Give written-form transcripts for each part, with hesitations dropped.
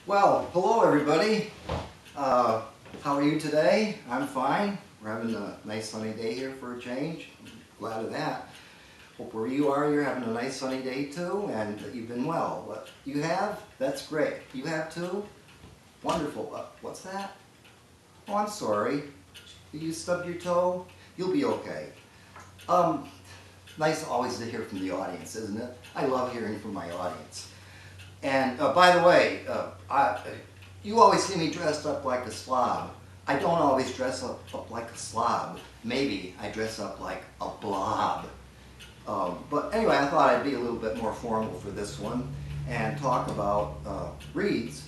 Well, hello everybody. How are you today? I'm fine. We're having a nice sunny day here for a change. I'm glad of that. Hope where you are, you're having a nice sunny day too, and that you've been well. What you have? That's great. You have too? Wonderful. What's that? Oh, I'm sorry. You stubbed your toe? You'll be okay. Um, Nice always to hear from the audience, isn't it? I love hearing from my audience. And by the way, you always see me dressed up like a slob. I don't always dress up like a slob. Maybe I dress up like a blob. But anyway, I thought I'd be a little bit more formal for this one and talk about reeds,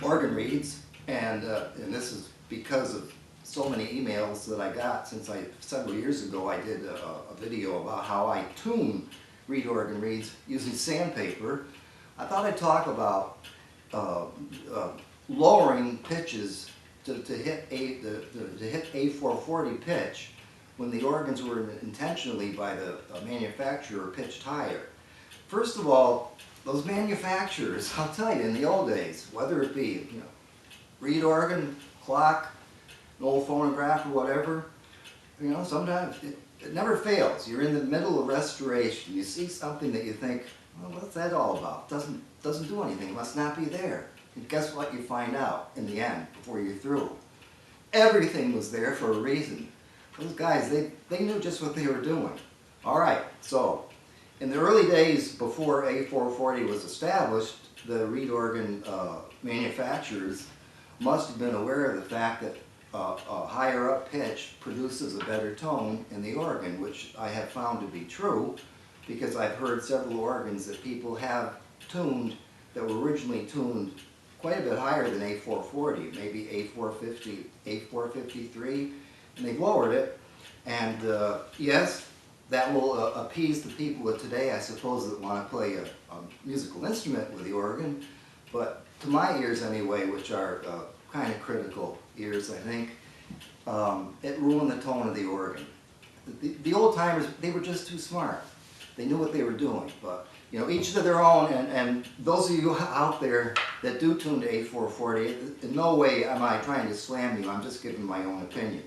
organ reeds, and this is because of so many emails that I got since several years ago I did a video about how I tune reed organ reeds using sandpaper. I thought I'd talk about lowering pitches to hit A440 pitch when the organs were intentionally by the manufacturer pitched higher. First of all, those manufacturers, I'll tell you, in the old days, whether it be reed organ, clock, an old phonograph or whatever, sometimes it never fails. You're in the middle of restoration. You see something that you think, well, what's that all about? Doesn't do anything. It must not be there. And guess what you find out in the end before you're through? Everything was there for a reason. Those guys, they knew just what they were doing. All right, so in the early days before A440 was established, the reed organ manufacturers must have been aware of the fact that a higher up pitch produces a better tone in the organ, which I have found to be true because I've heard several organs that people have tuned that were originally tuned quite a bit higher than A440, maybe A450, A453, and they've lowered it. And yes, that will appease the people of today, I suppose, that want to play a musical instrument with the organ. But to my ears anyway, which are kind of critical ears, I think, it ruined the tone of the organ. The old timers, they were just too smart. They knew what they were doing, but each to their own, and those of you out there that do tune to A440, in no way am I trying to slam you, I'm just giving my own opinion.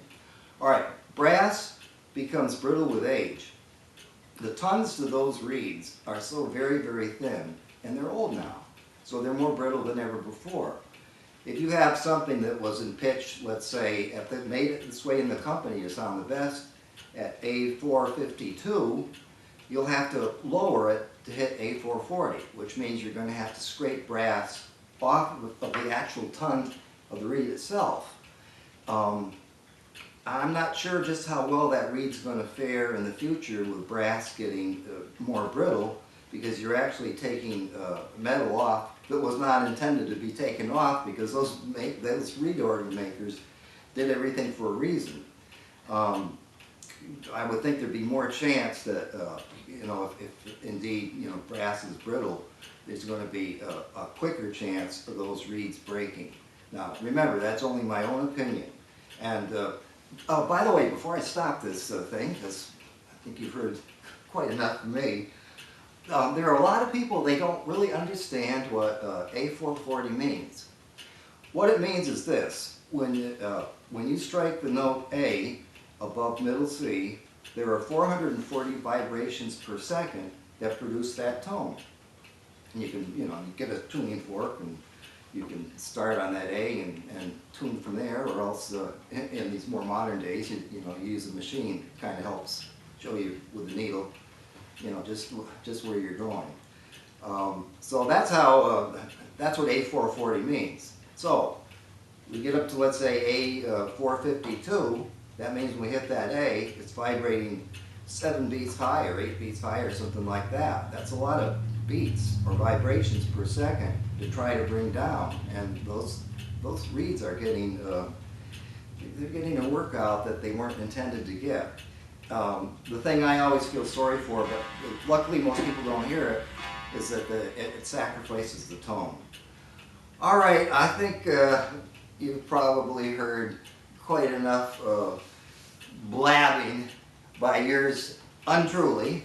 All right, brass becomes brittle with age. The tons to those reeds are so very, very thin, and they're old now, so they're more brittle than ever before. If you have something that was in pitch, let's say, if it made it this way in the company to sound the best, at A452, you'll have to lower it to hit A440, which means you're going to have to scrape brass off of the actual ton of the reed itself. I'm not sure just how well that reed's going to fare in the future with brass getting more brittle, because you're actually taking metal off that was not intended to be taken off, because those reed organ makers did everything for a reason. I would think there'd be more chance that, if indeed, brass is brittle, there's going to be a quicker chance of those reeds breaking. Now, remember, that's only my own opinion. And, by the way, before I stop this thing, because I think you've heard quite enough from me, there are a lot of people, they don't really understand what A440 means. What it means is this: when you strike the note A above middle C, there are 440 vibrations per second that produce that tone. And you can, you get a tuning fork and you can start on that A and tune from there, or else in these more modern days, you use a machine. It kind of helps show you with the needle, just where you're going. So that's how, that's what A440 means. So we get up to, let's say, A452, that means when we hit that A, it's vibrating 7 beats higher, 8 beats higher, something like that. That's a lot of beats or vibrations per second to try to bring down, and those reeds are getting, they're getting a workout that they weren't intended to get. The thing I always feel sorry for, but luckily most people don't hear it, is that it sacrifices the tone. All right, I think you've probably heard quite enough blabbing by yours untruly,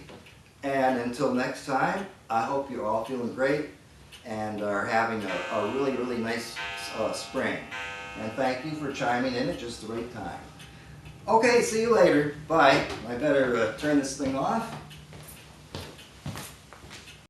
and until next time, I hope you're all feeling great. and are having a really, really nice spring. And thank you for chiming in at just the right time. Okay, see you later. Bye. I better turn this thing off.